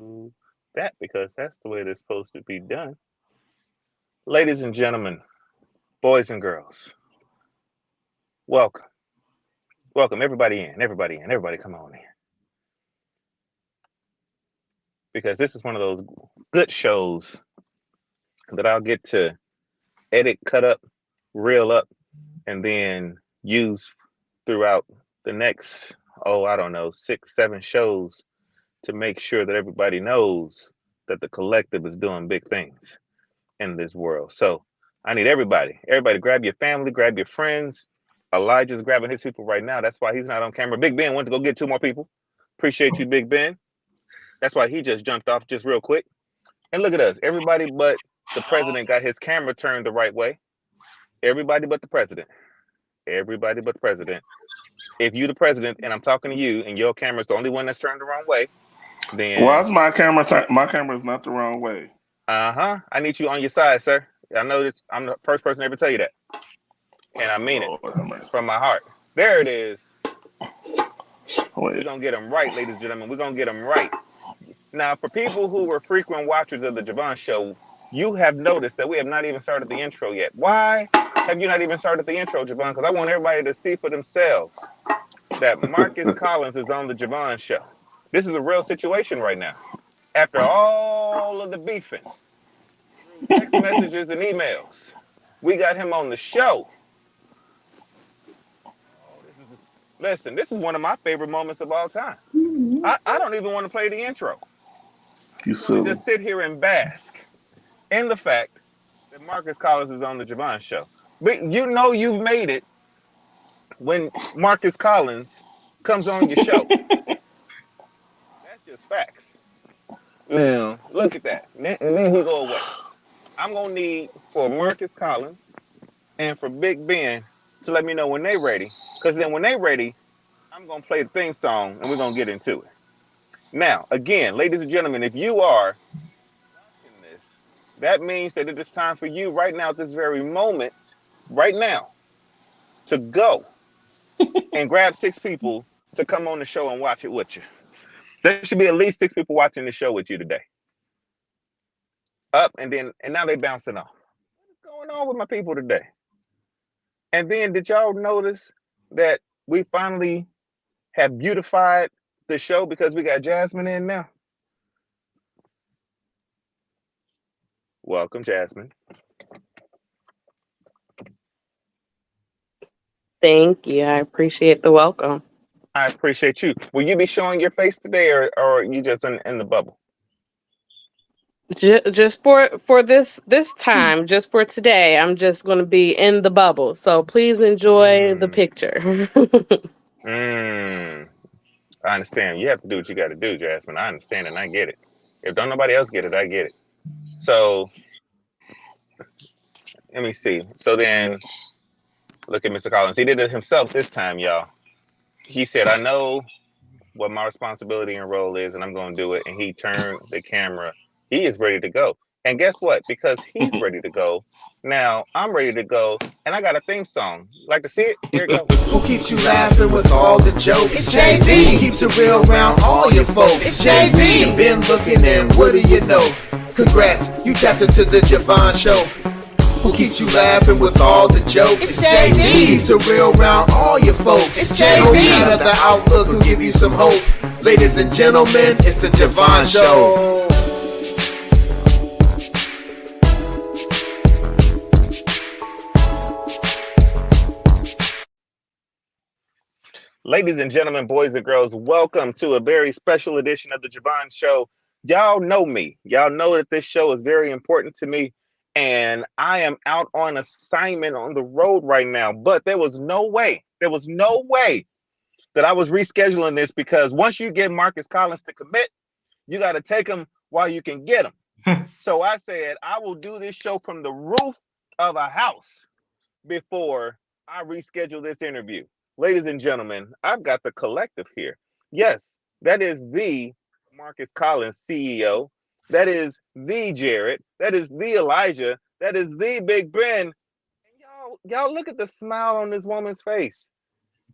do that because that's the way it's supposed to be done. Ladies and gentlemen, boys and girls, welcome. Welcome everybody in, everybody in, everybody come on in. Because this is one of those good shows that I'll get to edit, cut up, reel up, and then use throughout the next, oh, I don't know, 6, 7 shows to make sure that everybody knows that the collective is doing big things in this world. So I need everybody grab your family, grab your friends. Elijah's grabbing his people right now. That's why he's not on camera. Big Ben went to go get 2 more people. Appreciate you, Big Ben. That's why he just jumped off just real quick. And look at us. Everybody but the president got his camera turned the right way. Everybody but the president. Everybody but the president. If you the president and I'm talking to you and your camera's the only one that's turned the wrong way, Why then is my camera? My camera is not the wrong way. I need you on your side, sir. I know this. I'm the first person to ever tell you that, and I Oh, mean it Lord have mercy. from my heart. There it is. We're Wait. gonna get them right, ladies and gentlemen. We're gonna get them right. Now, for people who were frequent watchers of the Javon Show, you have noticed that we have not even started the intro yet. Why have you not even started the intro, Javon? Because I want everybody to see for themselves that Marcus Collins is on the Javon Show. This is a real situation right now. After all of the beefing, through text messages and emails, we got him on the show. Oh, listen, this is one of my favorite moments of all time. I don't even want to play the intro. You I want to silly. just sit here and bask in the fact that Marcus Collins is on the Javon Show. But you know you've made it when Marcus Collins comes on your show. That's just facts. Now, look at that. And then he go away. I'm going to need for Marcus Collins and for Big Ben to let me know when they're ready. Because then when they're ready, I'm going to play the theme song and we're going to get into it. Now, again, ladies and gentlemen, if you are watching this, that means that it is time for you right now, at this very moment, right now, to go and grab 6 people to come on the show and watch it with you. There should be at least 6 people watching the show with you today. Up and now they bouncing off. What's going on with my people today? And then did y'all notice that we finally have beautified the show because we got Jasmine in now? Welcome, Jasmine. Thank you. I appreciate the welcome. I appreciate you. Will you be showing your face today or are you just in the bubble? Just for this time, just for today, I'm just going to be in the bubble. So please enjoy the Mm, picture. mm. I understand. You have to do what you got to do, Jasmine. I understand and I get it. If don't nobody else get it, I get it. So let me see. So then look at Mr. Collins. He did it himself this time, y'all. He said, I know what my responsibility and role is, and I'm going to do it. And he turned the camera. He is ready to go. And guess what? Because he's ready to go, now I'm ready to go, and I got a theme song. Like to see it? Here it goes. Who keeps you laughing with all the jokes? It's JV. Who keeps it real around all your folks? It's JV. You've been looking and what do you know? Congrats, you tapped into the Javon Show. Who keeps you laughing with all the jokes? It's JV. Who keeps it real around all your folks? It's JV. Out of the outlook who give you some hope. Ladies and gentlemen, it's the Javon Show. Ladies and gentlemen, boys and girls, welcome to a very special edition of the Javon Show. Y'all know me. Y'all know that this show is very important to me, and I am out on assignment on the road right now. But there was no way that I was rescheduling this because once you get Marcus Collins to commit, you got to take him while you can get him. So I said, I will do this show from the roof of a house before I reschedule this interview. Ladies and gentlemen, I've got the collective here. Yes, that is the Marcus Collins CEO. That is the Jared. That is the Elijah. That is the Big Ben. And y'all look at the smile on this woman's face.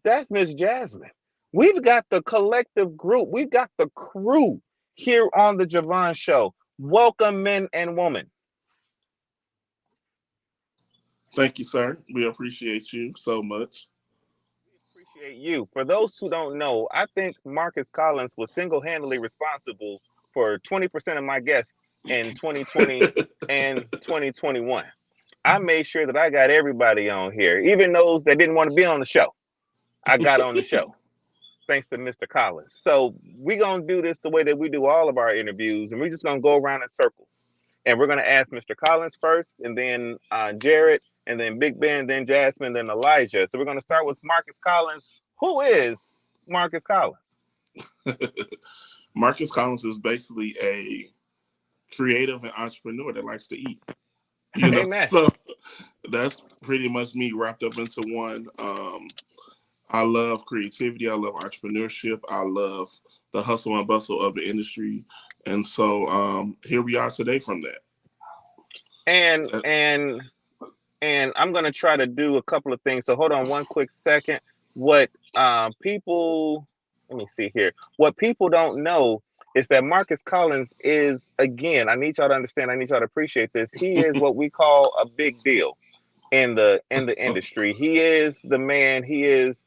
That's Miss Jasmine. We've got the collective group. We've got the crew here on the Vaughn Show. Welcome, men and women. Thank you, sir. We appreciate you so much. Appreciate you. For those who don't know, I think Marcus Collins was single-handedly responsible for 20% of my guests in 2020 and 2021. I made sure that I got everybody on here, even those that didn't want to be on the show. I got on the show, thanks to Mr. Collins. So we're going to do this the way that we do all of our interviews, and we're just going to go around in circles. And we're going to ask Mr. Collins first, and then Jared, and then Big Ben, then Jasmine, then Elijah. So we're going to start with Marcus Collins. Who is Marcus Collins? Marcus Collins is basically a creative and entrepreneur that likes to eat. You know, Amen. so that's pretty much me wrapped up into one. I love creativity. I love entrepreneurship. I love the hustle and bustle of the industry. And so here we are today from that. And I'm going to try to do a couple of things. So hold on one quick second. What people, let me see here. What people don't know is that Marcus Collins is, again, I need y'all to understand, I need y'all to appreciate this. He is what we call a big deal in the industry. He is the man. He's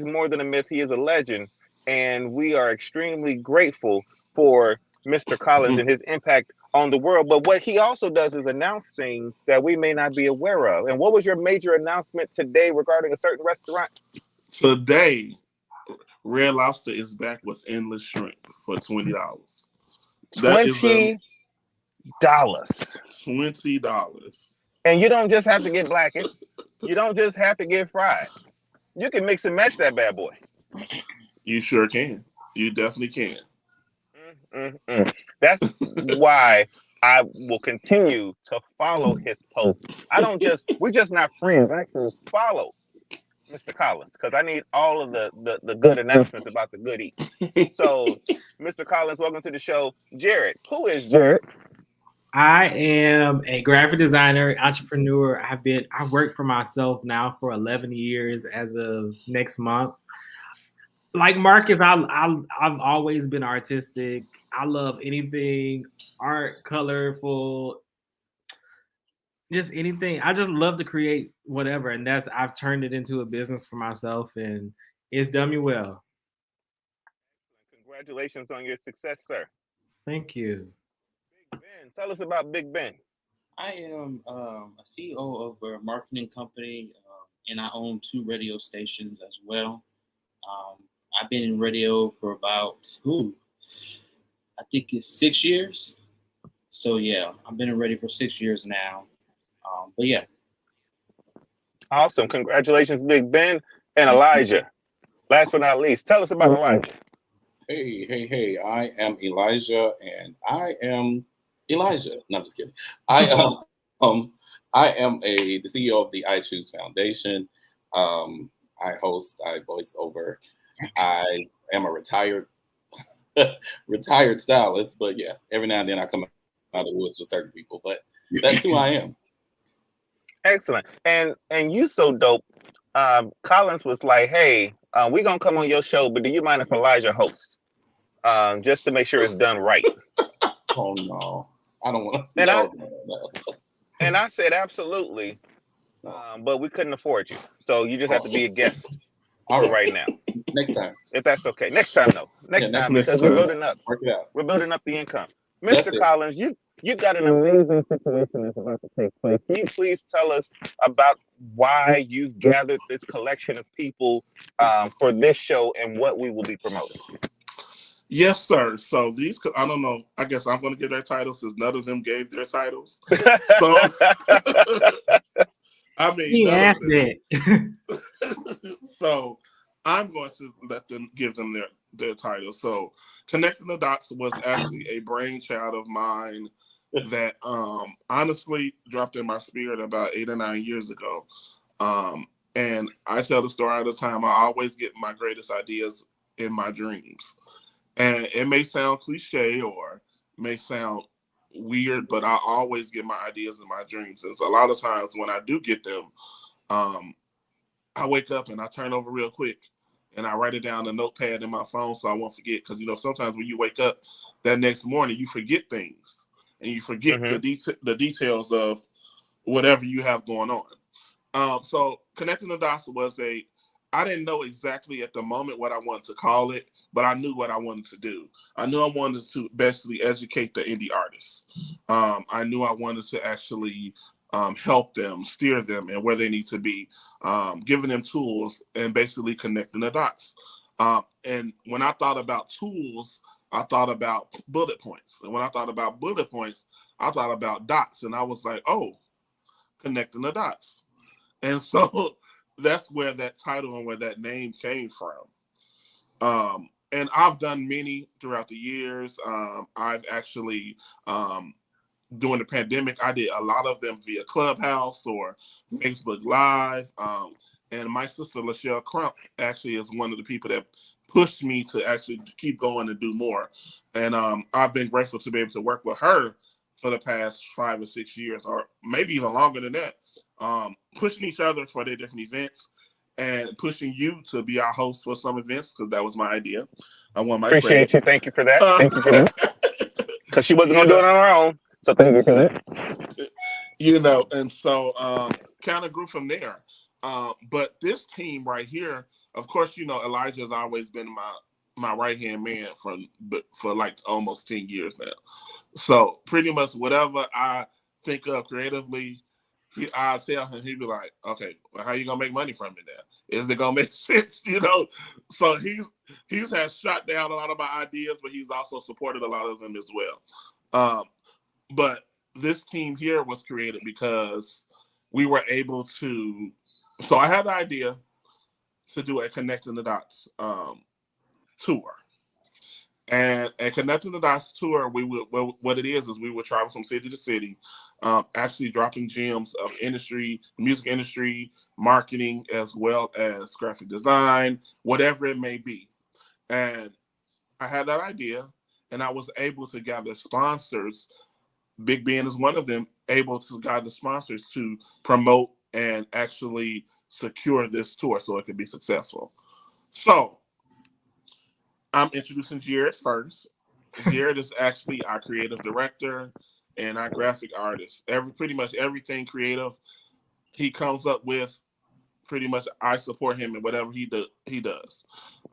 more than a myth. He is a legend, and we are extremely grateful for Mr. Collins and his impact on the world. But what he also does is announce things that we may not be aware of. And what was your major announcement today regarding a certain restaurant? Today, Red Lobster is back with endless shrimp for $20. $20. $20. And you don't just have to get blackened. You don't just have to get fried. You can mix and match that bad boy. You sure can. You definitely can. That's why I will continue to follow his post. We're just not friends. I can follow Mr. Collins because I need all of the good announcements about the good eats. So, Mr. Collins, welcome to the show. Jared, who is Jared? I am a graphic designer, entrepreneur. I've worked for myself now for 11 years as of next month. Like Marcus, I've always been artistic. I love anything art, colorful, just anything. I just love to create whatever, and I've turned it into a business for myself, and it's done me well. Congratulations on your success, sir. Thank you. Big Ben, tell us about Big Ben. I am a CEO of a marketing company, and I own 2 radio stations as well. I've been in radio for about, I think it's 6 years. So yeah, I've been in radio for 6 years now. But yeah. Awesome. Congratulations, Big Ben. And Elijah. Last but not least, tell us about Elijah. Hey. I am Elijah, and I am Elijah. No, I'm just kidding. I am the CEO of the I Choose Foundation. I voice over. I am a retired stylist, but yeah, every now and then I come out of the woods with certain people, but that's who I am. Excellent. And you so dope. Collins was like, hey, we're going to come on your show, but do you mind if Elijah hosts? Just to make sure it's done right. Oh, no. I don't want to. And I said, absolutely. But we couldn't afford you. So you just have to be a guest right now. Next time. If that's okay. Next time, though. Next time, because we're building up. Work it out. We're building up the income. Mr. Collins, you've got an amazing situation that's about to take place. Can you please tell us about why you've gathered this collection of people for this show and what we will be promoting? Yes, sir. So these, I don't know. I guess I'm going to give their titles since none of them gave their titles. So, I mean, He asked it. So I'm going to let them give them their titles. So Connecting the Dots was actually a brainchild of mine that honestly dropped in my spirit about 8 or 9 years ago. And I tell the story all the time. I always get my greatest ideas in my dreams. And it may sound cliche or may sound weird, but I always get my ideas in my dreams. And so a lot of times when I do get them, I wake up and I turn over real quick and I write it down in a notepad in my phone so I won't forget. Because sometimes when you wake up that next morning, you forget things, and you forget the details of whatever you have going on. So connecting the dots I didn't know exactly at the moment what I wanted to call it, but I knew what I wanted to do. I knew I wanted to basically educate the indie artists. I knew I wanted to actually help them, steer them, and where they need to be, giving them tools and basically connecting the dots. And when I thought about tools, I thought about bullet points. And when I thought about bullet points, I thought about dots. And I was like, oh, connecting the dots. And so that's where that title and where that name came from. And I've done many throughout the years. I've actually, during the pandemic, I did a lot of them via Clubhouse or Facebook Live. And my sister, Lachelle Crump, actually is one of the people that pushed me to actually keep going and do more. And I've been grateful to be able to work with her for the past 5 or 6 years, or maybe even longer than that. Pushing each other for their different events and pushing you to be our host for some events, because that was my idea. I want my Appreciate credit. you. Thank you for that. Thank you for that. Because she wasn't going to do it on her own. So thank you for that. And so kind of grew from there. But this team right here, of course, Elijah has always been my right-hand man for like almost 10 years now. So pretty much whatever I think of creatively, I'll tell him, he'd be like, okay, well, how you gonna make money from it now? Is it gonna make sense? So he has shot down a lot of my ideas, but he's also supported a lot of them as well. But this team here was created because we were able to, so I had the idea to do a Connecting the Dots tour. And a Connecting the Dots tour, what it is we would travel from city to city, actually dropping gems of industry, music industry, marketing, as well as graphic design, whatever it may be. And I had that idea, and I was able to gather sponsors, Big Ben is one of them, able to gather sponsors to promote and actually secure this tour so it could be successful. So I'm introducing Jared first. Jared is actually our creative director and our graphic artist. Pretty much everything creative he comes up with, pretty much I support him in whatever he does.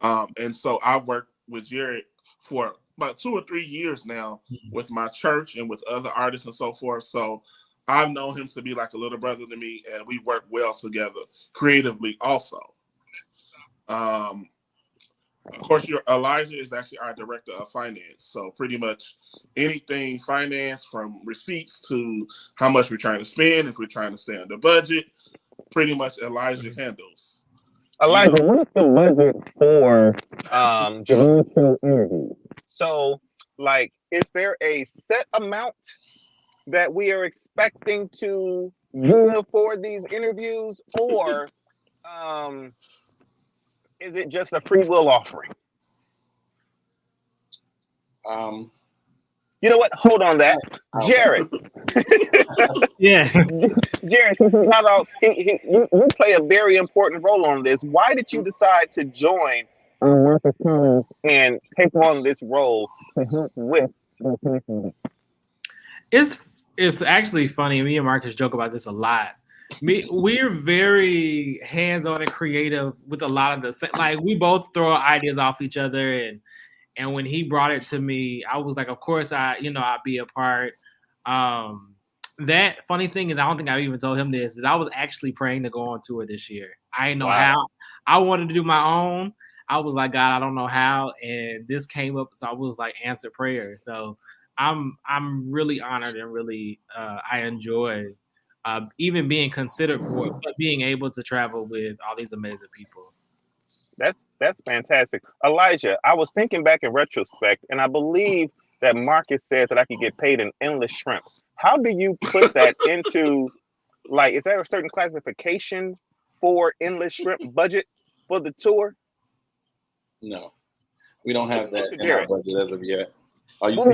And so I've worked with Jared for about 2 or 3 years now with my church and with other artists and so forth. So I've known him to be like a little brother to me, and we work well together creatively also. Of course, Elijah is actually our director of finance. So pretty much anything finance, from receipts to how much we're trying to spend, if we're trying to stay under budget, pretty much Elijah handles. Elijah, what is the budget for Vaughn Show interviews? So, like, is there a set amount that we are expecting to give for these interviews, or is it just a free will offering? You know what? Hold on that. Jared. Yeah. Jared, you play a very important role on this. Why did you decide to join Marcus Collins and take on this role to help with the It's actually funny. Me and Marcus joke about this a lot. We're very hands-on and creative with a lot of the, like, we both throw ideas off each other, and when he brought it to me, I was like, of course I'd be a part. That funny thing is, I don't think I even told him this, is I was actually praying to go on tour this year. I didn't know how. I wanted to do my own. I was like, God, I don't know how, and this came up, so I was like, answer prayer. So I'm really honored, and really I enjoy even being considered for it, but being able to travel with all these amazing people. That's fantastic. Elijah, I was thinking back in retrospect, and I believe that Marcus said that I could get paid in endless shrimp. How do you put that into, like, is there a certain classification for endless shrimp budget for the tour? No, we don't have that in our budget as of yet. I know.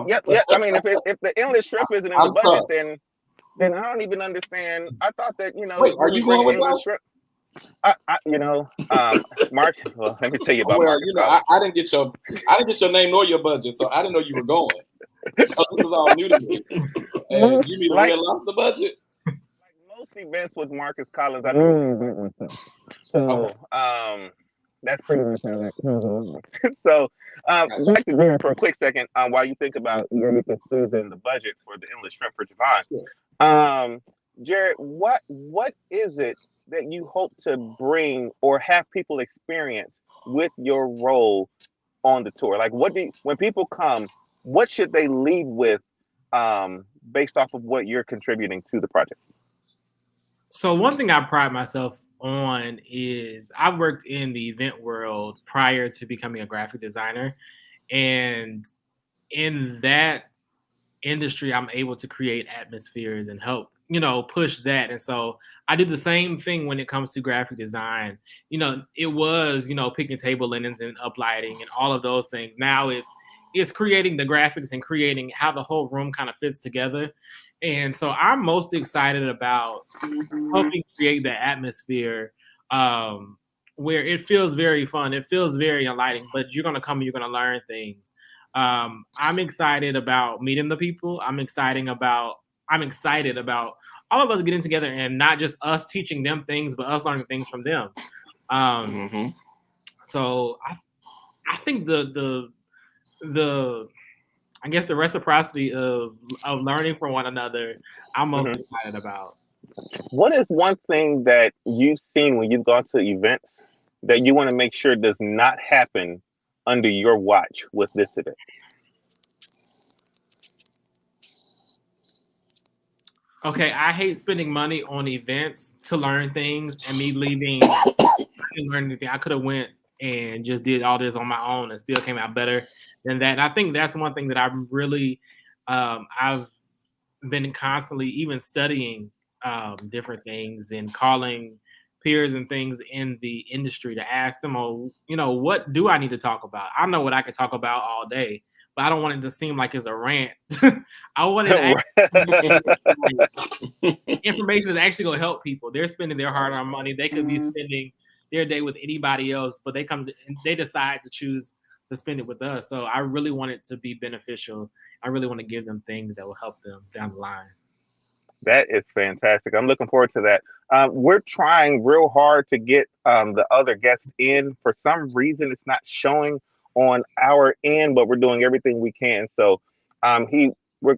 Yep. I mean, if the endless shrimp isn't in the budget, then I don't even understand. I thought that, Wait, are you going with endless shrimp? Mark. Well, let me tell you about Well, Marcus Collins. I didn't get your name nor your budget, so I didn't know you were going. So this is all new to me. And you mean the Like- Red Lobster budget? Like most events with Marcus Collins, I do. So, that's pretty much how that comes along. So, back to Jared for a quick second, while you think about where we can squeeze in the budget for the Endless Shrimp for Javon. Sure. Jared, what is it that you hope to bring or have people experience with your role on the tour? Like, when people come, what should they leave with, based off of what you're contributing to the project? So one thing I pride myself on is I've worked in the event world prior to becoming a graphic designer. And in that industry, I'm able to create atmospheres and help, push that. And so I do the same thing when it comes to graphic design. It was, picking table linens and uplighting and all of those things. Now it's creating the graphics and creating how the whole room kind of fits together. And so I'm most excited about helping create that atmosphere where it feels very fun. It feels very enlightening, but you're going to come and you're going to learn things. I'm excited about meeting the people. I'm excited about all of us getting together and not just us teaching them things, but us learning things from them. So I think the I guess the reciprocity of learning from one another, I'm most excited about. What is one thing that you've seen when you've gone to events that you want to make sure does not happen under your watch with this event? Okay, I hate spending money on events to learn things and me leaving. I didn't learn anything. I could have went and just did all this on my own and still came out better than that. And I think that's one thing that I'm really, I've been constantly even studying different things and calling peers and things in the industry to ask them, what do I need to talk about? I know what I can talk about all day, but I don't want it to seem like it's a rant. I want it information is actually going to help people. They're spending their hard-earned money. They could be spending their day with anybody else, but they decide to choose to spend it with us. So I really want it to be beneficial. I really want to give them things that will help them down the line. That is fantastic. I'm looking forward to that. We're trying real hard to get the other guests in. For some reason, it's not showing on our end, but we're doing everything we can. So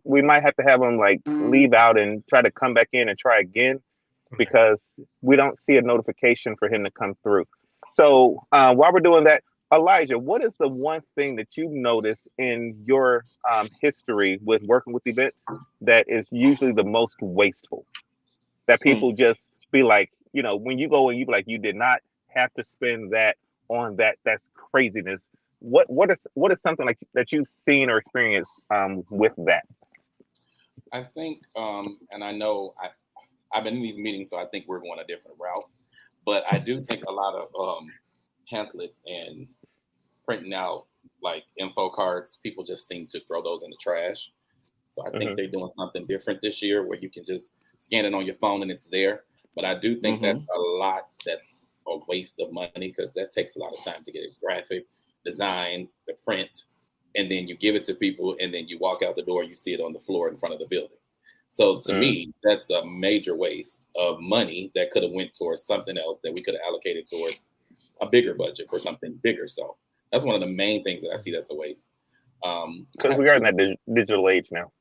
we might have to have him leave out and try to come back in and try again, because we don't see a notification for him to come through. So while we're doing that, Elijah, what is the one thing that you've noticed in your history with working with events that is usually the most wasteful? That people just be like, when you go and you be like, you did not have to spend that on that. That's craziness. What is something like that you've seen or experienced with that? I think, and I know I've been in these meetings, so I think we're going a different route. But I do think a lot of pamphlets and printing out info cards, people just seem to throw those in the trash. So I think they're doing something different this year where you can just scan it on your phone and it's there. But I do think that's a waste of money, because that takes a lot of time to get a graphic design, the print, and then you give it to people, and then you walk out the door, you see it on the floor in front of the building. So to me, that's a major waste of money that could have went towards something else that we could have allocated towards a bigger budget for something bigger. So that's one of the main things that I see that's a waste. Because we are in that digital age now.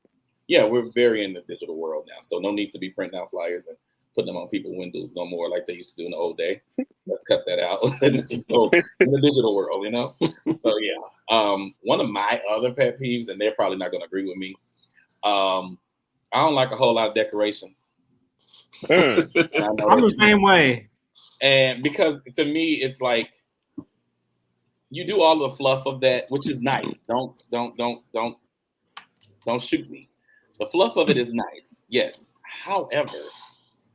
Yeah, we're very in the digital world now. So no need to be printing out flyers and putting them on people's windows no more like they used to do in the old day. Let's cut that out. So in the digital world, So yeah. One of my other pet peeves, and they're probably not going to agree with me, I don't like a whole lot of decorations. I'm the same way. And because to me, it's like you do all the fluff of that, which is nice. Don't shoot me. The fluff of it is nice, yes. However,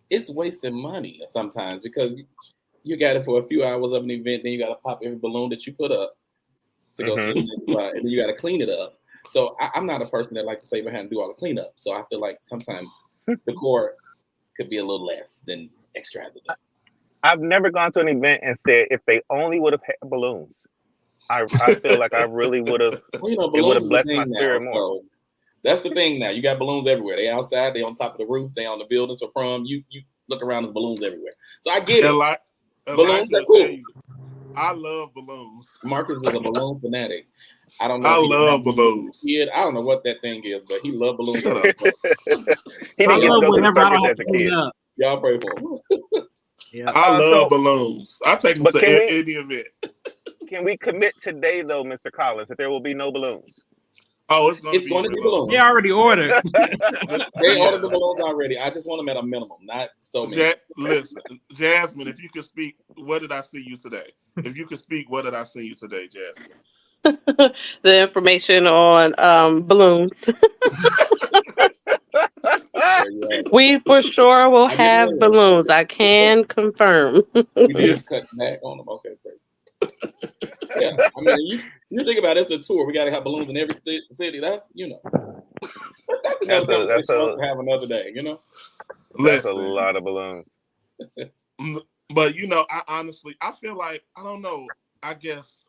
it's wasting money sometimes, because you got it for a few hours of an event, then you got to pop every balloon that you put up to go to the next spot, and then you got to clean it up. So I'm not a person that likes to stay behind and do all the cleanup. So I feel like sometimes the core could be a little less than extravagant. I've never gone to an event and said if they only would have had balloons. I feel like I really would have. Well, you know, It would balloons have is the blessed my thing now. spirit more. So that's the thing now. You got balloons everywhere. They outside. They on top of the roof. They on the buildings. So from you look around, there's balloons everywhere. So I get it. Balloons Elijah are will cool. tell you, I love balloons. Marcus is a balloon fanatic. I don't know. I if he love had one balloons. as a kid. I don't know what that thing is, but he loved balloons. Shut up. He I didn't get to love go to the whenever I circus don't as a have to clean kid. up. Y'all pray for him. Yeah. I love So, balloons. I take them but to can we any event. can we commit today though, Mr. Collins, that there will be no balloons? Oh, it's going It's to going be to be balloons. They balloons. already ordered. They ordered the balloons already. I just want them at a minimum, not so many. Listen, Jasmine, if you could speak, what did I see you today? If you could speak, what did I see you today, Jasmine? The information on balloons. There you have it. We for sure will I get have it. balloons. I can confirm. We need to cut back on them. Okay, great. Yeah, I mean, you think about it, it's a tour. We got to have balloons in every city. That's that's another conversation to have another day. That's a lot of balloons. But I honestly, I feel like I don't know. I guess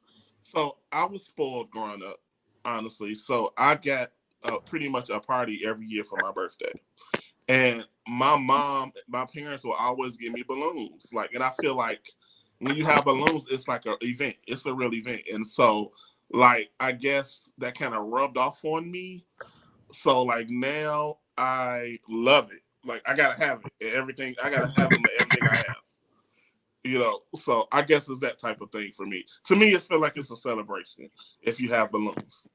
so. I was spoiled growing up, honestly. So I got pretty much a party every year for my birthday, and my parents will always give me balloons. And I feel like when you have balloons, it's like an event. It's a real event, and so I guess that kind of rubbed off on me. So now I love it. I gotta have it. Everything I gotta have them. Everything I have. So I guess it's that type of thing for me. To me, it feels like it's a celebration if you have balloons.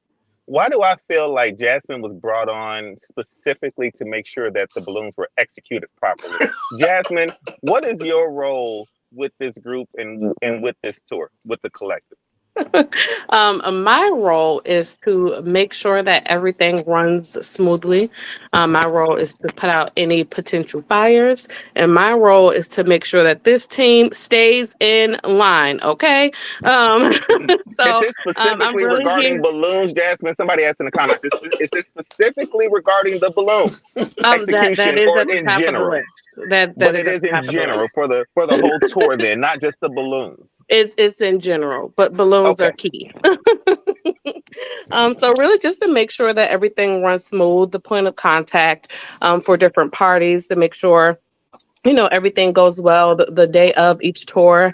Why do I feel like Jasmine was brought on specifically to make sure that the balloons were executed properly? Jasmine, what is your role with this group and with this tour, with the collective? My role is to make sure that everything runs smoothly. My role is to put out any potential fires, and my role is to make sure that this team stays in line. Okay. So Is this I'm specifically really regarding here. balloons, Jasmine? Somebody asked in the comments. Is this specifically regarding the balloons That execution, is or at the in top of the general? list. That But is it at is the in top of the list. general for the whole tour, then, not just the balloons. It's in general, but balloons are Okay. key. So really just to make sure that everything runs smooth, the point of contact for different parties to make sure everything goes well the day of each tour,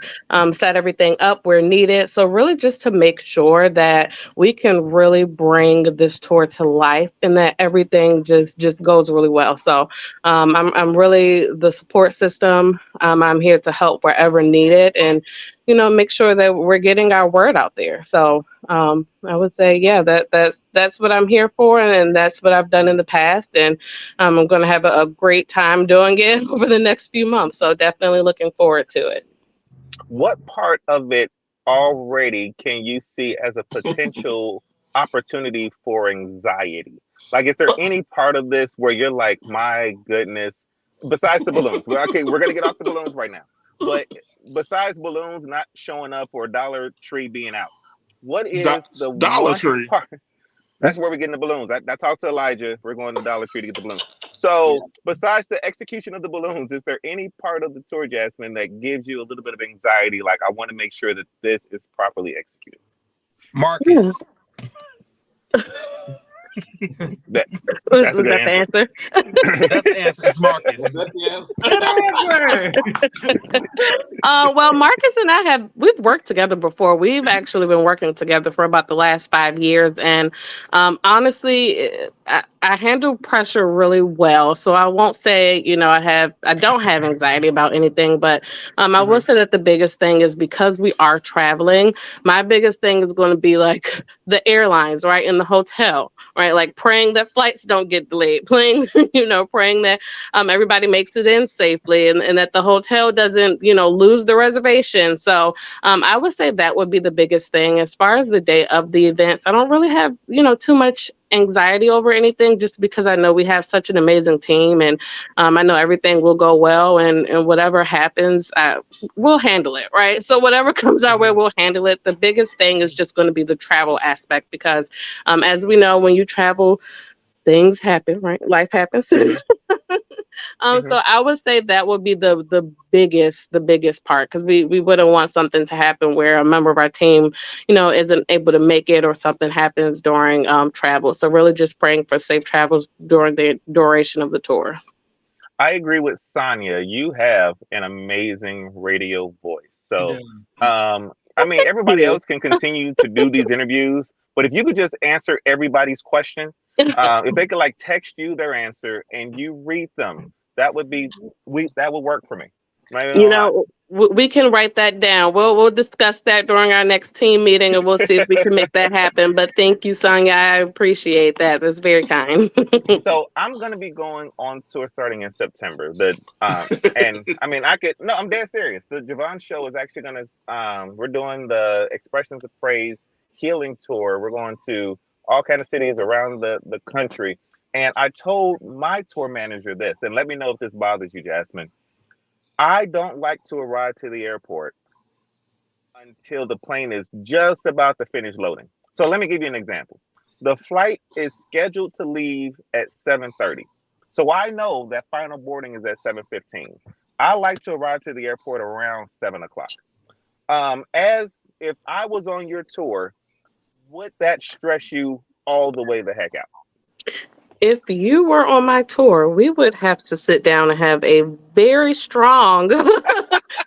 set everything up where needed. So really just to make sure that we can really bring this tour to life and that everything just goes really well. So I'm really the support system. I'm here to help wherever needed and make sure that we're getting our word out there. So I would say, yeah, that's what I'm here for, and that's what I've done in the past, and I'm going to have a great time doing it over the next few months. So definitely looking forward to it. What part of it already can you see as a potential opportunity for anxiety? Is there any part of this where you're like, my goodness, besides the balloons? Well, okay, we're gonna get off the balloons right now. But besides balloons not showing up or Dollar Tree being out, what is the Dollar one Tree. part? That's where we're getting the balloons. I talked to Elijah. We're going to Dollar Tree to get the balloons. So, besides the execution of the balloons, is there any part of the tour, Jasmine, that gives you a little bit of anxiety? I want to make sure that this is properly executed. Marcus. That's Was a good that the answer? That's the answer. It's Marcus. Was that the answer? Well, Marcus and we've worked together before. We've actually been working together for about the last 5 years, and honestly, I handle pressure really well. So I won't say I don't have anxiety about anything, but I will say that the biggest thing is because we are traveling. My biggest thing is going to be the airlines, right, in the hotel, right, praying that flights don't get delayed, praying that everybody makes it in safely, and that the hotel doesn't lose the reservation. So I would say that would be the biggest thing. As far as the day of the events, I don't really have too much anxiety over anything, just because I know we have such an amazing team, and I know everything will go well, and whatever happens, we'll handle it, right? So whatever comes our way, we'll handle it. The biggest thing is just going to be the travel aspect, because as we know, when you travel, things happen, right? Life happens. Mhm. So I would say that would be the biggest part, because we wouldn't want something to happen where a member of our team, isn't able to make it, or something happens during travel. So really just praying for safe travels during the duration of the tour. I agree with Sonia. You have an amazing radio voice. So, I mean, everybody You. else can continue to do these interviews, but if you could just answer everybody's question, if they could like text you their answer and you read them, that would be that would work for me. Not even You gonna lie. know, we can write that down. We'll discuss that during our next team meeting, and we'll see if we can make that happen. But thank you, Sonia. I appreciate that. That's very kind. So I'm gonna be going on tour starting in September. And I mean I could no, I'm dead serious. The Vaughn Show is actually gonna we're doing the Expressions of Praise Healing Tour. We're going to all kind of cities around the country. And I told my tour manager this, and let me know if this bothers you, Jasmine. I don't like to arrive to the airport until the plane is just about to finish loading. So let me give you an example. The flight is scheduled to leave at 7:30. So I know that final boarding is at 7:15. I like to arrive to the airport around 7 o'clock. As if I was on your tour, would that stress you all the way the heck out? If you were on my tour, we would have to sit down and have a very strong,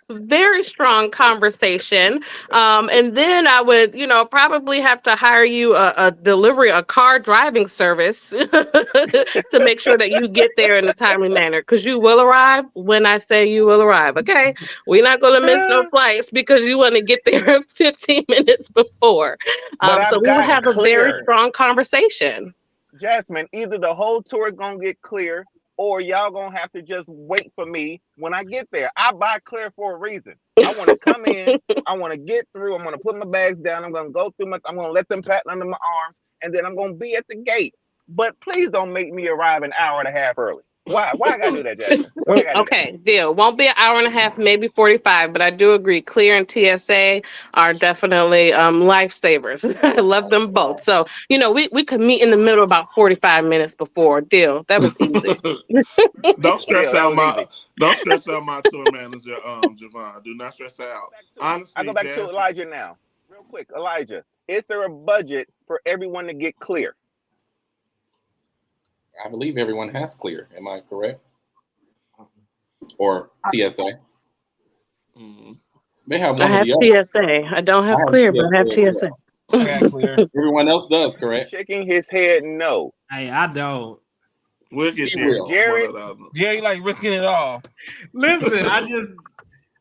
very strong conversation. And then I would, probably have to hire you a car driving service to make sure that you get there in a timely manner, because you will arrive when I say you will arrive. Okay. We're not going to miss no flights because you want to get there 15 minutes before. But So I've we would gotten have a very clear. strong conversation. Jasmine, either the whole tour is gonna get clear, or y'all gonna have to just wait for me when I get there. I buy clear for a reason. I want to come in, I want to get through, I'm gonna put my bags down, I'm gonna go through I'm gonna let them pat under my arms, and then I'm gonna be at the gate. But please don't make me arrive an hour and a half early. Why? Why I gotta do that, Jasmine? Why I gotta do that? Okay, deal. Won't be an hour and a half, maybe 45, but I do agree. Clear and TSA are definitely lifesavers. I love them both. So, we could meet in the middle about 45 minutes before. Deal. That was easy. Don't stress Deal, that out was easy. my tour manager, Javon. Do not stress out. I Honestly, go back to Jazz, Elijah now. Real quick, Elijah, is there a budget for everyone to get clear? I believe everyone has clear. Am I correct? Or TSA? mhm. They have I one or have the other. TSA. I don't I have have clear, but I have TSA as TSA. well. I got clear. Everyone else does, He's correct? shaking his head no. Hey, I don't. We'll get He Jared. will. Jared, One of the Jerry like risking it all. Listen,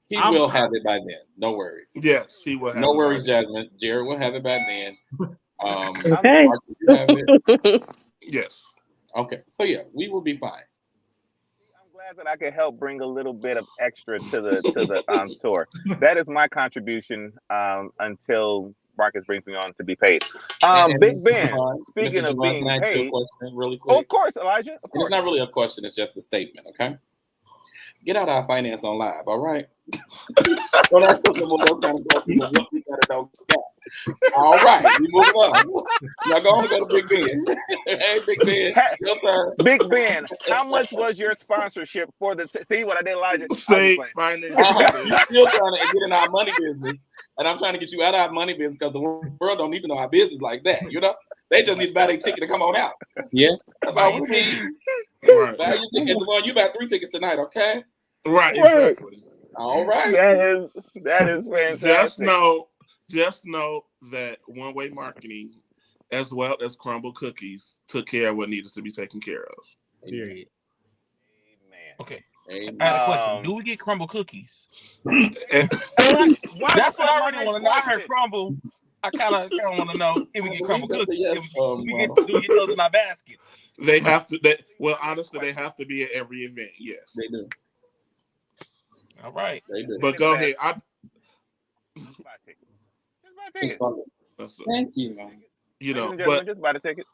He I'm- will have it by then. No worries. Yes, he will have No it worries, by then. Jasmine. Jared will have it by then. Okay. Marcus, you have it. Yes. Okay. So yeah, we will be fine. I'm glad that I could help bring a little bit of extra to the tour. That is my contribution until Marcus brings me on to be paid. Big Mr. Ben, Javon, speaking Mr. of Javon, can being I ask you a paid, question really oh, quick? of course, Elijah, of And it's course. not really a question, it's just a statement, okay? Get out our finance on live, all right? Don't ask us no more those kind of questions of what we got or don't got. All right, we move on. Now go on and go to Big Ben. Hey, Big Ben, your turn. Big Ben, how much was your sponsorship for the? See what I did, Elijah? I was just State playing. finance. You still trying to get in our money business, and I'm trying to get you out of our money business because the world don't need to know our business like that. They just need to buy their ticket to come on out. Yeah. That's all we need. Right. Buy your tickets. Well, you buy 3 tickets tonight, okay? Right, Right. exactly. All right. That is fantastic. Just know that one way marketing as well as Crumble Cookies took care of what needed to be taken care of. Period. Amen. Okay. Amen. I had a question. Do we get crumble cookies? Why That's what was that I my really next want to know. I heard question? crumble. I kind of want to know if we I get believe crumble that's a cookies. yes, Do we Ronald. get those in our baskets? They have to. Well, honestly, they have to be at every event. Yes, They do. All right. They do. But go ahead. Just buy tickets. Just buy tickets. Thank you, man. You know, Ladies and gentlemen, but just buy the ticket.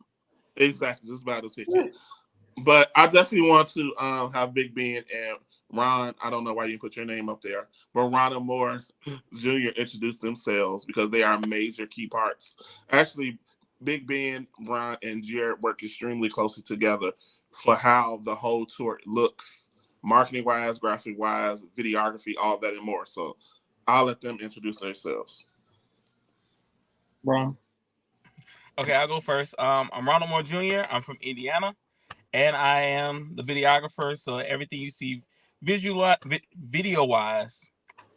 exactly, just buy the ticket. But I definitely want to have Big Ben and Ron. I don't know why you didn't put your name up there, but Ron and Moore Jr. introduce themselves because they are major key parts. Actually, Big Ben, Brian, and Jared work extremely closely together for how the whole tour looks, marketing wise, graphic wise, videography, all that and more. So I'll let them introduce themselves. Brian. Okay, I'll go first. I'm Ronald Moore Jr. I'm from Indiana, and I am the videographer. So everything you see video wise,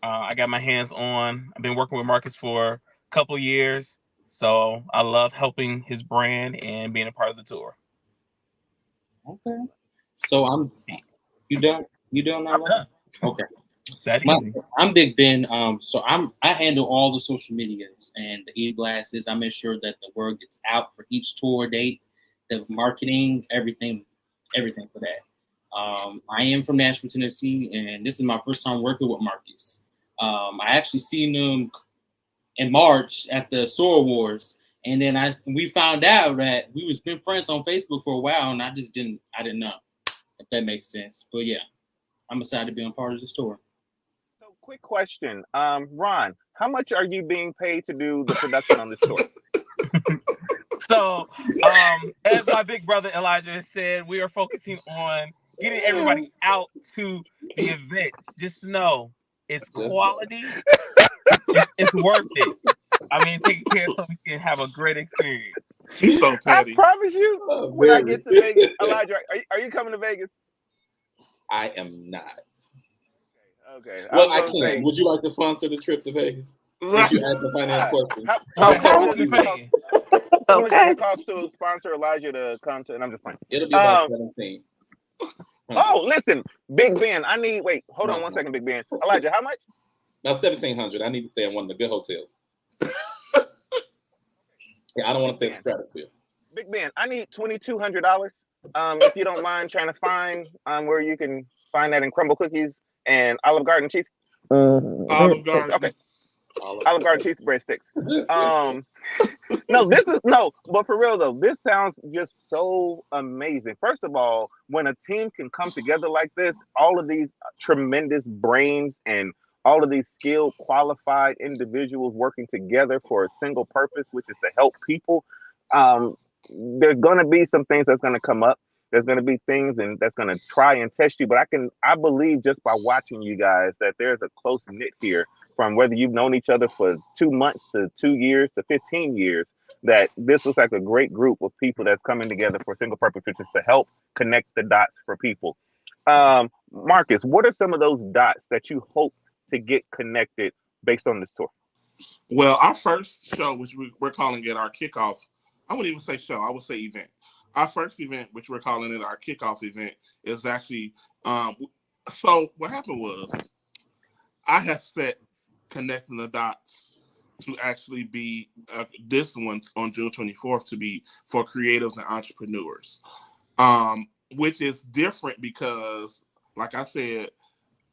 I got my hands on. I've been working with Marcus for a couple years, so I love helping his brand and being a part of the tour. Okay. So you done now? I'm done. Okay. It's that easy. I'm Big Ben. So I handle all the social medias and the e-blasts. I make sure that the word gets out for each tour date, the marketing, everything for that. I am from Nashville, Tennessee, and this is my first time working with Marcus. I actually seen him in March at the Soar Wars, and then we found out that we was been friends on Facebook for a while, and I didn't know if that makes sense. But yeah, I'm excited to be a part of this tour. So, quick question, Ron, how much are you being paid to do the production on this tour? So, as my big brother Elijah said, we are focusing on getting everybody out to the event. Just know it's quality. It's worth it. I mean, taking care so we can have a great experience. He's so petty. I promise you, when I get to Vegas, Elijah, are you coming to Vegas? I am not. Okay. Well, I can. Would you like to sponsor the trip to Vegas? Did you ask the finance question? How much Okay. it cost to sponsor Elijah to come to? And I'm just playing. It'll be about 17. Oh, listen, Big Ben. Hold on one second, Big Ben. Elijah, how much? About 1,700. I need to stay in one of the good hotels. Yeah, I don't want to stay in the Stratosphere. Big Ben, I need $2,200. If you don't mind trying to find where you can find that in crumble cookies and Olive Garden cheese. Olive Garden. Okay. Olive Garden cheese breadsticks. But for real though, this sounds just so amazing. First of all, when a team can come together like this, all of these tremendous brains and all of these skilled, qualified individuals working together for a single purpose, which is to help people. There's going to be some things that's going to come up. There's going to be things and that's going to try and test you. But I believe just by watching you guys that there's a close knit here, from whether you've known each other for 2 months to 2 years to 15 years, that this looks like a great group of people that's coming together for a single purpose, which is to help connect the dots for people. Marcus, what are some of those dots that you hope to get connected based on this tour? Well, our first show, which we're calling it our kickoff, I wouldn't even say show, I would say event. Our first event, which we're calling it our kickoff event, is actually, so what happened was, I had set Connecting the Dots to actually be, this one on June 24th to be for creatives and entrepreneurs, which is different because, like I said,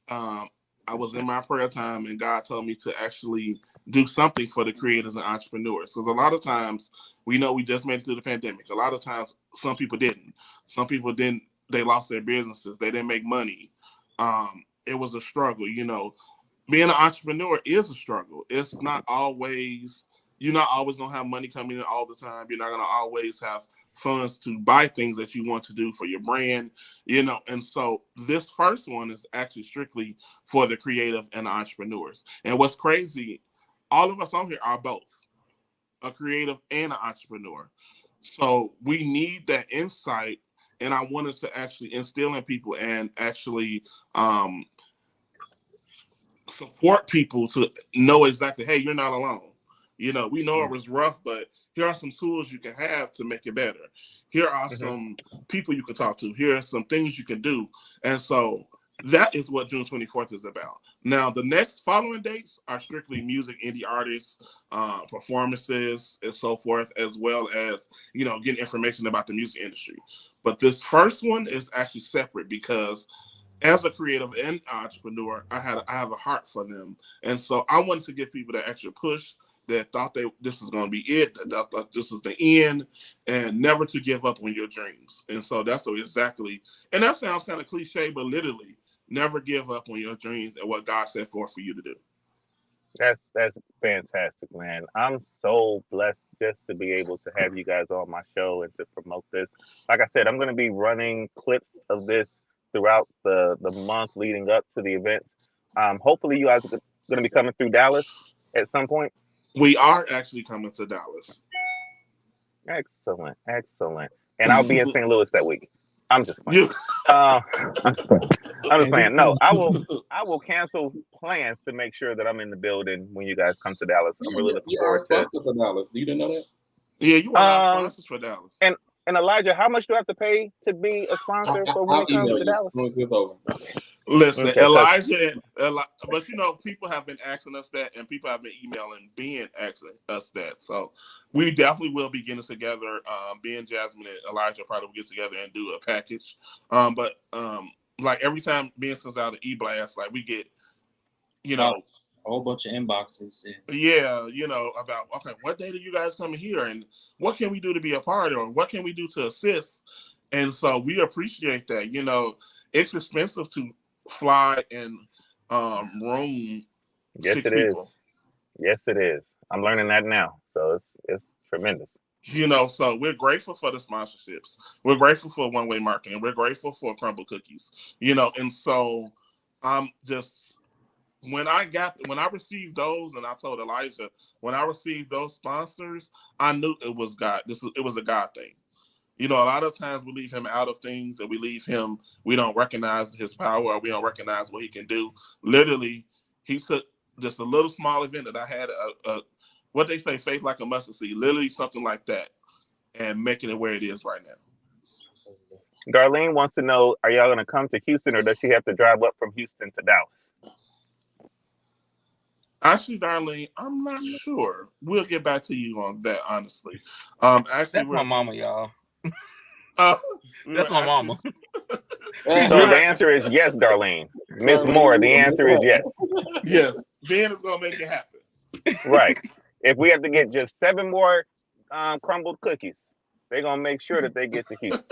I was in my prayer time and God told me to actually do something for the creators and entrepreneurs. Because a lot of times, we know we just made it through the pandemic. A lot of times, some people didn't. Some people didn't. They lost their businesses. They didn't make money. It was a struggle. You know, being an entrepreneur is a struggle. It's not always, you're not always going to have money coming in all the time. You're not going to always have funds to buy things that you want to do for your brand, you know. And so this first one is actually strictly for the creative and the entrepreneurs. And what's crazy, all of us on here are both a creative and an entrepreneur. So we need that insight. And I wanted to actually instill in people and actually support people to know exactly, hey, you're not alone. You know, we know it was rough, but here are some tools you can have to make it better. Here are some people you can talk to. Here are some things you can do. And so that is what June 24th is about. Now, the next following dates are strictly music, indie artists, performances, and so forth, as well as, you know, getting information about the music industry. But this first one is actually separate because as a creative and entrepreneur, I have a heart for them. And so I wanted to give people that extra push that thought this was going to be it, that thought this was the end, and never to give up on your dreams. And so that's exactly, and that sounds kind of cliche, but literally, never give up on your dreams and what God set forth for you to do. That's fantastic, man. I'm so blessed just to be able to have you guys on my show and to promote this. Like I said, I'm going to be running clips of this throughout the month leading up to the events. Hopefully, you guys are going to be coming through Dallas at some point. We are actually coming to Dallas. Excellent, excellent. And I'll be in St. Louis that week. I'm just playing. You, I'm just playing. I'm just playing. No, I will cancel plans to make sure that I'm in the building when you guys come to Dallas. I'm really looking You are a forward to it. sponsor for Dallas. You didn't know that? yeah, you want our sponsors for Dallis. And Elijah, how much do I have to pay to be a sponsor for when it comes to Dallas? When this over. Listen, Okay, Elijah, but people have been asking us that, and people have been emailing Ben asking us that. So we definitely will be getting together. Ben, Jasmine, and Elijah probably will get together and do a package. But like every time Ben sends out an e-blast, like we get, a whole bunch of inboxes. Yeah, about, okay, what day do you guys come here, and what can we do to be a part, or what can we do to assist? And so we appreciate that. It's expensive to fly and room Yes, 6 it people. is. Yes, it is. I'm learning that now, so it's tremendous. So we're grateful for the sponsorships. We're grateful for one-way marketing. We're grateful for Crumble Cookies. And so I'm just. When I received those, and I told Elijah, when I received those sponsors, I knew it was God. It was a God thing. A lot of times we leave him out of things, and we don't recognize his power, or we don't recognize what he can do. Literally, he took just a little small event that I had, what they say, faith like a mustard seed, literally something like that, and making it where it is right now. Darlene wants to know, are y'all going to come to Houston, or does she have to drive up from Houston to Dallas? Actually, Darlene, I'm not sure. We'll get back to you on that, honestly. Actually, that's my mama, y'all. That's my mama. So the answer is yes, Darlene. Miss Moore, the answer is yes. Yes, Ben is going to make it happen. Right. If we have to get just 7 more crumbled cookies, they're going to make sure that they get to Houston.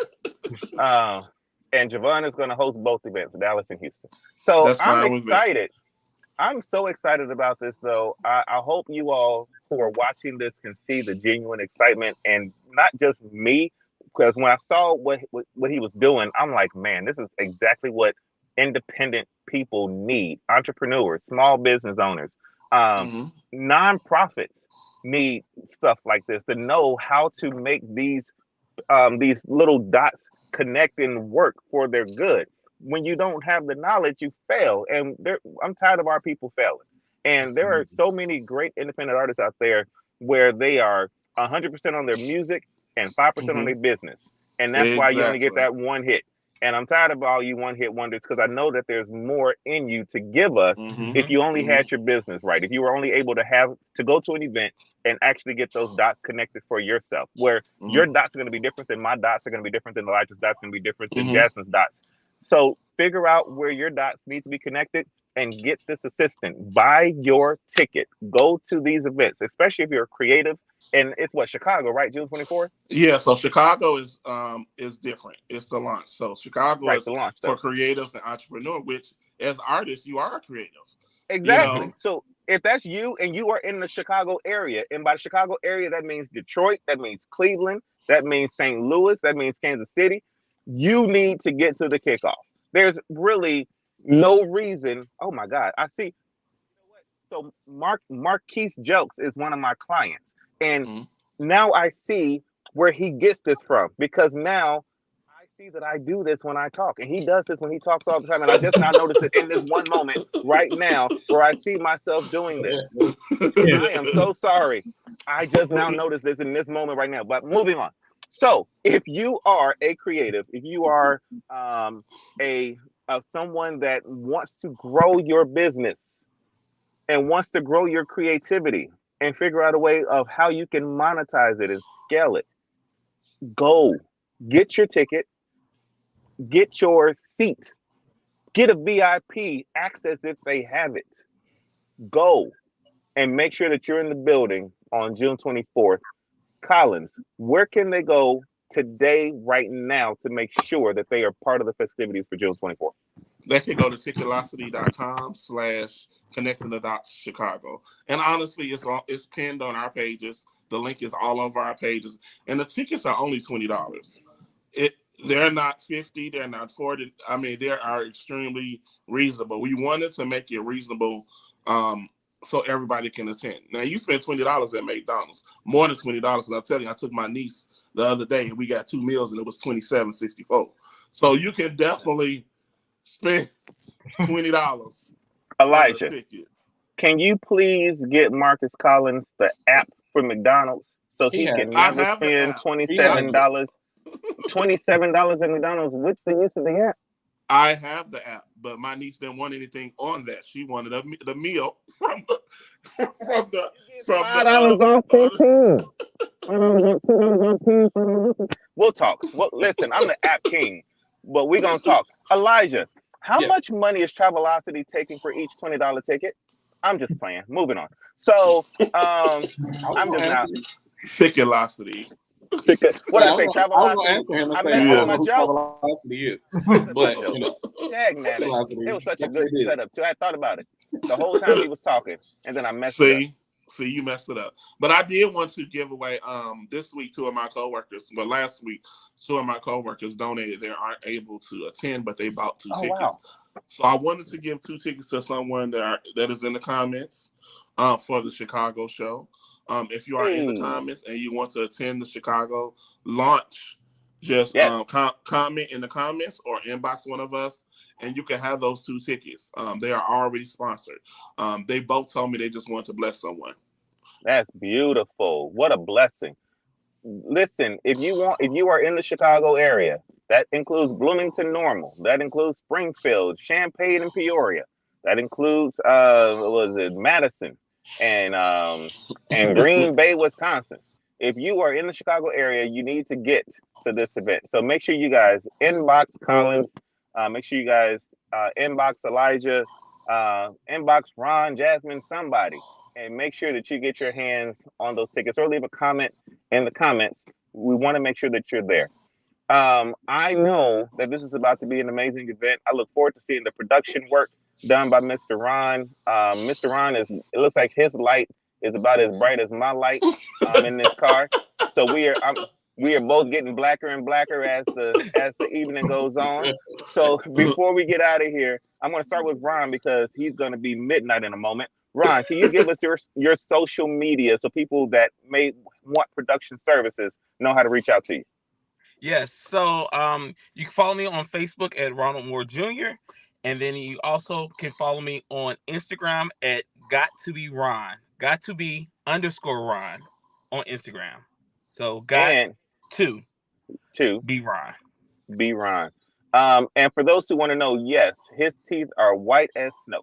And Javon is going to host both events, Dallas and Houston. So I'm excited. I'm so excited about this, though. I hope you all who are watching this can see the genuine excitement, and not just me, because when I saw what he was doing, I'm like, man, this is exactly what independent people need. Entrepreneurs, small business owners, nonprofits need stuff like this to know how to make these little dots connect and work for their good. When you don't have the knowledge, you fail. And I'm tired of our people failing. And there are so many great independent artists out there where they are 100% on their music and 5% on their business. And that's why you only get that one hit. And I'm tired of all you one-hit wonders, because I know that there's more in you to give us if you only had your business right. If you were only able to go to an event and actually get those dots connected for yourself, where your dots are going to be different than my dots, are going to be different than Elijah's dots, going to be different than Jasmine's dots. So figure out where your dots need to be connected and get this assistant. Buy your ticket. Go to these events, especially if you're creative. And it's Chicago, right? June 24th? Yeah, so Chicago is different. It's the launch. So Chicago is the launch, for creatives and entrepreneurs, which as artists, you are a creative. Exactly. So if that's you and you are in the Chicago area, and by the Chicago area, that means Detroit, that means Cleveland, that means St. Louis, that means Kansas City, you need to get to the kickoff. There's really no reason. Oh my God. I see. So Marquise Jokes is one of my clients. And now I see where he gets this from, because now I see that I do this when I talk, and he does this when he talks all the time. And I just now noticed it in this one moment right now where I see myself doing this. I am so sorry. I just now noticed this in this moment right now, but moving on. So if you are a creative, if you are someone that wants to grow your business and wants to grow your creativity and figure out a way of how you can monetize it and scale it, go get your ticket, get your seat, get a VIP access if they have it. Go and make sure that you're in the building on June 24th. Collins, where can they go today, right now, to make sure that they are part of the festivities for June 24th? They can go to Ticketocity.com/June Connecting the Dots Chicago. And honestly, it's pinned on our pages. The link is all over our pages, and the tickets are only $20. They're not $50, they're not $40. I mean, they are extremely reasonable. We wanted to make it reasonable, so everybody can attend. Now, you spend $20 at McDonald's, more than $20. Because I tell you, I took my niece the other day, and we got 2 meals, and it was $27.64. So you can definitely spend $20 Elijah, on a ticket. can you please get Marcus Collins the app for McDonald's so he can never spend $27 at McDonald's with the use of the app? I have the app, but my niece didn't want anything on that. She wanted the meal from the We'll talk. Well, listen, I'm the app king, but we're gonna talk. Elijah, how much money is Travelocity taking for each $20 ticket? I'm just playing. Moving on. So, I'm just not. Ticketlocity. What I say, Travelocity? I was gonna answer him and say, I don't know who Travelocity is. But you know, it was such a good setup too. I thought about it the whole time he was talking, and then I messed it up. See, you messed it up. But I did want to give away this week 2 of my coworkers. Well, last week 2 of my coworkers donated. They aren't able to attend, but they bought 2 tickets. Wow. So I wanted to give 2 tickets to someone that is in the comments for the Chicago show. If you are in the comments and you want to attend the Chicago launch, just comment in the comments or inbox one of us, and you can have those 2 tickets. They are already sponsored. They both told me they just want to bless someone. That's beautiful. What a blessing. Listen, if you are in the Chicago area, that includes Bloomington Normal, that includes Springfield, Champaign, and Peoria, that includes Madison and Green Bay, Wisconsin. If you are in the Chicago area, you need to get to this event. So make sure you guys inbox Collins, make sure you guys inbox Elijah, inbox Ron, Jasmine, somebody, and make sure that you get your hands on those tickets or leave a comment in the comments. We want to make sure that you're there. I know that this is about to be an amazing event. I look forward to seeing the production work done by Mr. Ron. Mr. Ron it looks like his light is about as bright as my light in this car. So we are both getting blacker and blacker as the evening goes on. So before we get out of here, I'm going to start with Ron because he's going to be midnight in a moment. Ron, can you give us your social media so people that may want production services know how to reach out to you? Yes. So you can follow me on Facebook at Ronald Moore Jr. And then you also can follow me on Instagram at got2be_Ron on Instagram. So be Ron. And for those who want to know, yes, his teeth are white as snow.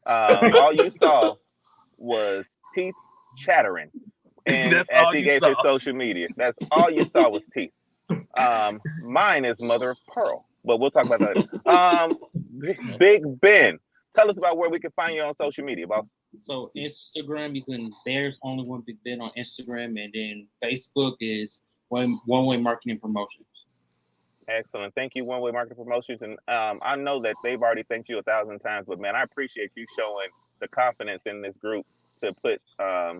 All you saw was teeth chattering, and as he gave his social media, that's all you saw was teeth. Mine is mother of pearl, but we'll talk about that later. Big Ben, tell us about where we can find you on social media, boss. So Instagram, there's only one Big Ben on Instagram, and then Facebook is One Way Marketing Promotions. Excellent. Thank you, One Way Marketing Promotions. And I know that they've already thanked you 1,000 times, but man, I appreciate you showing the confidence in this group to put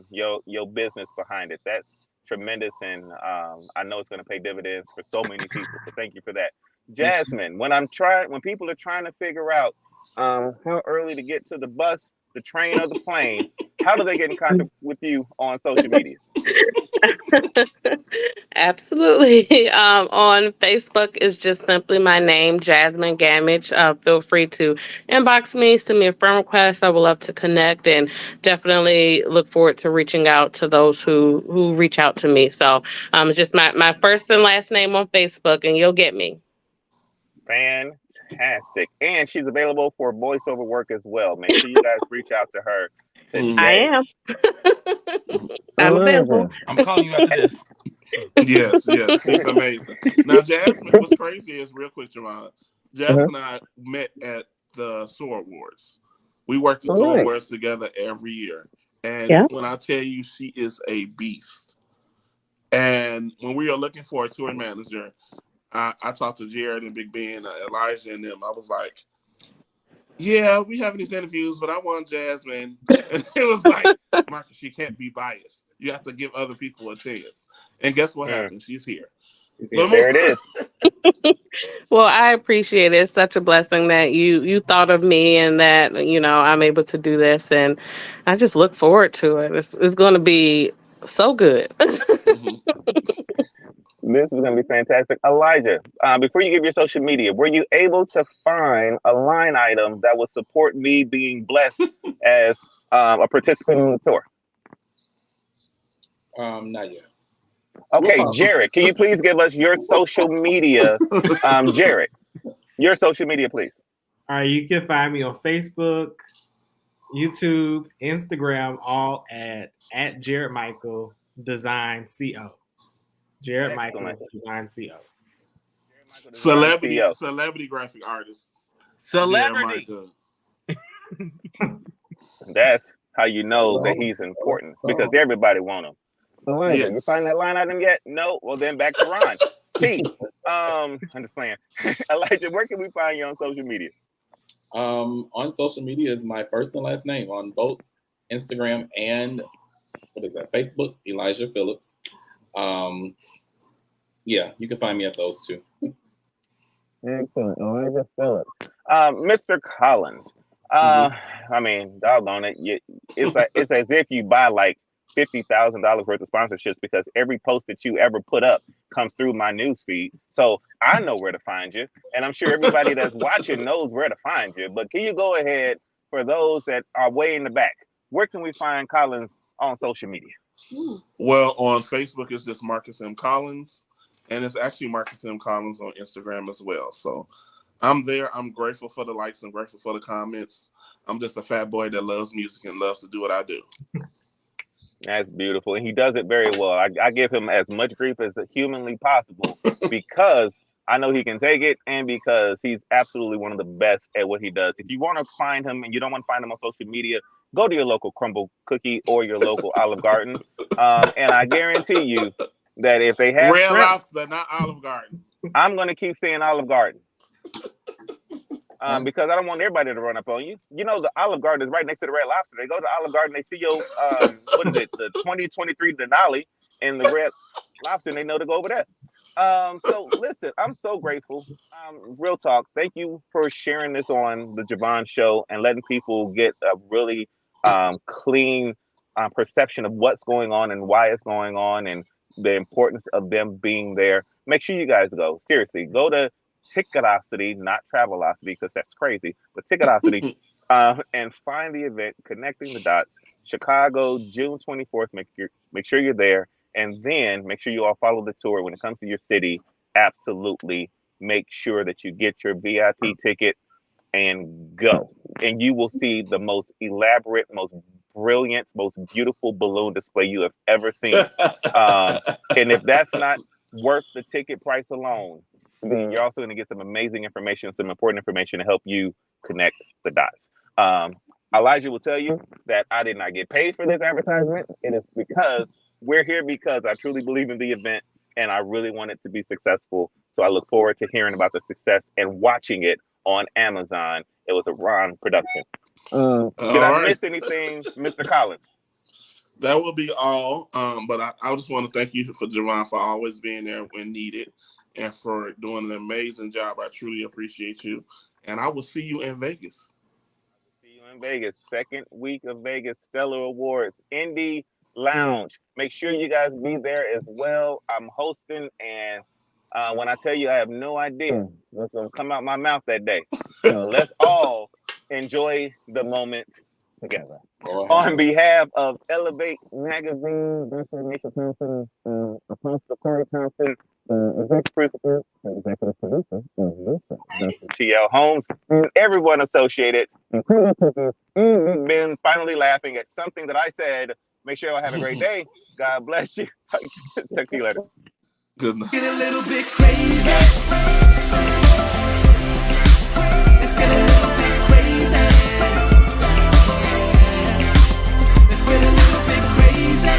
your business behind it. That's tremendous, and I know it's going to pay dividends for so many people. So thank you for that. Jasmine, when people are trying to figure out how early to get to the bus, the train, or the plane, how do they get in contact with you on social media? Absolutely. On Facebook is just simply my name, Jasmine Gamage. Feel free to inbox me, send me a friend request. I would love to connect, and definitely look forward to reaching out to those who reach out to me. So it's just my first and last name on Facebook, and you'll get me. Fantastic. And she's available for voiceover work as well. Make sure you guys reach out to her today. I am. I'm available. I'm calling you after this. Yes, she's amazing. Now, Jasmine, what's crazy is, real quick, Jerron, Jasmine and I met at the SOAR Awards. We worked the SOAR Awards together every year. And when I tell you, she is a beast. And when we are looking for a tour manager, I talked to Jared and Big Ben, Elijah and them. I was like, yeah, we having these interviews, but I want Jasmine. And it was like, Marcus, she can't be biased. You have to give other people a chance. And guess what happened? She's here. There it is. Well, I appreciate it. It's such a blessing that you thought of me and that, I'm able to do this. And I just look forward to it. It's going to be so good. This is going to be fantastic. Elijah, before you give your social media, were you able to find a line item that would support me being blessed as a participant in the tour? Not yet. Okay, Jared, can you please give us your social media? Jared, your social media, please. All right, you can find me on Facebook, YouTube, Instagram, all at Jared Michael Design Co. Jared Michael Design Co. Celebrity graphic artists. Celebrity. That's how you know that he's important, because everybody want him. Elijah, you find that line item yet? No? Well, then back to Ron. Pete, I'm just playing. Elijah, where can we find you on social media? On social media is my first and last name on both Instagram and Facebook, Elijah Phillips. Yeah, you can find me at those two. Excellent, Elijah Phillips. Mr. Collins. I mean, doggone it, it's as if you buy like $50,000 worth of sponsorships, because every post that you ever put up comes through my news feed. So I know where to find you, and I'm sure everybody that's watching knows where to find you. But can you go ahead, for those that are way in the back, where can we find Collins on social media? Well, on Facebook, it's just Marcus M. Collins, and it's actually Marcus M. Collins on Instagram as well. So I'm there. I'm grateful for the likes and grateful for the comments. I'm just a fat boy that loves music and loves to do what I do. That's beautiful, and he does it very well. I give him as much grief as humanly possible because I know he can take it, and because he's absolutely one of the best at what he does. If you want to find him and you don't want to find him on social media, go to your local Crumble Cookie or your local Olive Garden, and I guarantee you that if they have Red shrimp, Lobster, not Olive Garden. I'm going to keep saying Olive Garden. Because I don't want everybody to run up on you. You know, the Olive Garden is right next to the Red Lobster. They go to Olive Garden, they see your, what is it, the 2023 Denali and the Red Lobster, and they know to go over there. So listen, I'm so grateful. Real talk, thank you for sharing this on the Vaughn Show and letting people get a really clean perception of what's going on and why it's going on and the importance of them being there. Make sure you guys go. Seriously, go to Ticketalocity, not Travelocity, because that's crazy, but Ticketalocity, and find the event, Connecting the Dots, Chicago, June 24th. Make sure you're there, and then make sure you all follow the tour. When it comes to your city, absolutely make sure that you get your VIP ticket and go, and you will see the most elaborate, most brilliant, most beautiful balloon display you have ever seen. And if that's not worth the ticket price alone, then you're also going to get some amazing information, some important information to help you connect the dots. Elijah will tell you that I did not get paid for this advertisement. It is because we're here because I truly believe in the event and I really want it to be successful. So I look forward to hearing about the success and watching it on Amazon. It was a Ron production. Did I miss anything, Mr. Collins? That will be all. But I just want to thank you for Vaughn for always being there when needed and for doing an amazing job. I truly appreciate you. And I will see you in Vegas. See you in Vegas. Second week of Vegas Stellar Awards, Indie Lounge. Make sure you guys be there as well. I'm hosting, and when I tell you I have no idea what's going to come out my mouth that day. So let's all enjoy the moment together. On behalf of Elevate Magazine, Dr. Nathan Thompson, Apostle Corey Thompson, executive producer, Dr. T.L. Holmes, and everyone associated, including cookies, been finally laughing at something that I said. Make sure y'all have a great day. God bless you. Talk to you later. Good night. Get a little bit crazy. Let's get a little bit crazy. Let's get a little bit crazy.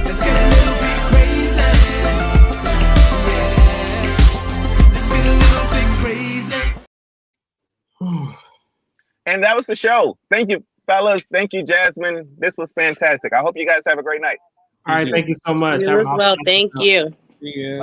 Let's get a little bit crazy. Yeah. Let's get a little bit crazy. And that was the show. Thank you, fellas. Thank you, Jasmine. This was fantastic. I hope you guys have a great night. All right, thank you so much. You Have an as awesome well. night. Thank you. Yeah. Bye.